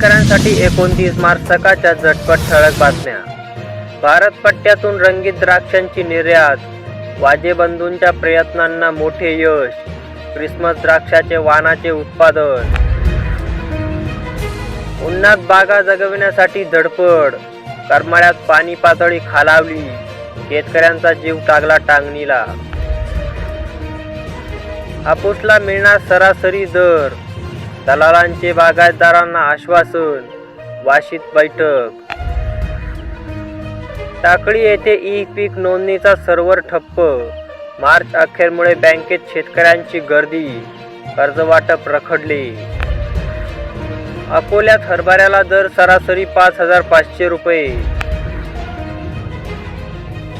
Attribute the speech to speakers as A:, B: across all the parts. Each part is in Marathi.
A: शेतकऱ्यांसाठी 29 मार्च सकाळच्या झटपट ठळक बातम्या. भारत पट्ट्यातून रंगीत द्राक्षांची निर्यात, वाजेबंधूंच्या प्रयत्नांना मोठे यश, क्रिसमस द्राक्षाचे वाणाचे उत्पादन, उन्हात बागा जगविण्यासाठी धडपड, करमाळ्यात पाणी पातळी खालावली, शेतकऱ्यांचा जीव टाकला टांगणीला. हापूसला मिळणार सरासरी दर, दलालांचे बागायतदारांना आश्वासन, वाशीत बैठक. टाकळी येथे ई पीक नोंदणीचा सर्व्हर ठप्प, मार्च अखेरमुळे बँकेत शेतकऱ्यांची गर्दी, कर्जवाटप रखडले. अकोल्यात हरभऱ्याला दर सरासरी 5,500 रुपये.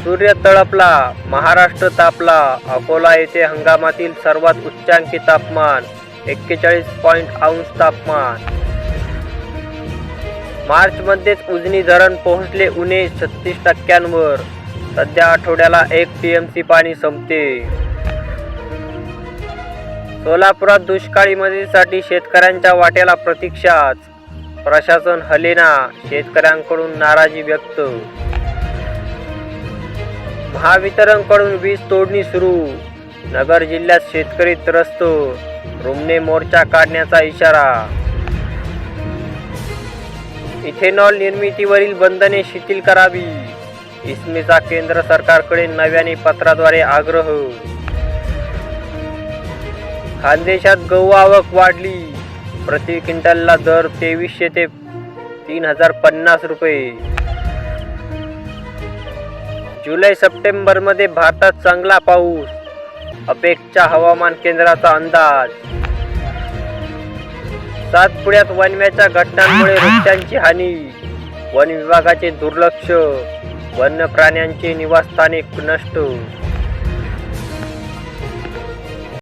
A: सूर्य तळपला, महाराष्ट्र तापला, अकोला येथे हंगामातील सर्वात उच्चांकी तापमान 41.0 तापमान. मार्चमध्येच उजनी धरण पोहोचले उणे 36%वर. सध्या आठवड्याला 1 TMC पाणी संपते. सोलापुरात दुष्काळी मदतीसाठी शेतकऱ्यांच्या वाट्याला प्रतीक्षाच, प्रशासन हलेना, शेतकऱ्यांकडून नाराजी व्यक्त. महावितरणकडून वीज तोडणी सुरू, नगर जिल्ह्यात शेतकरी त्रस्त, रुमने मोर्चा काढण्याचा इशारा. इथेनॉल निर्मितीवरील बंधने शिथिल करावी, इस्मेचा केंद्र सरकारकडे नव्याने पत्राद्वारे आग्रह. खानदेशात गहू आवक वाढली, प्रति क्विंटलला दर 2300 ते 3050 रुपये. जुलै सप्टेंबरमध्ये भारतात चांगला पाऊस, अपेक्षा हवामान केंद्राचा अंदाज. सातपुड्यात वणव्याच्या घटनांमुळे वृक्षांची हानी, वन विभागाचे दुर्लक्ष, वन्य प्राण्यांचे निवासस्थाने नष्ट.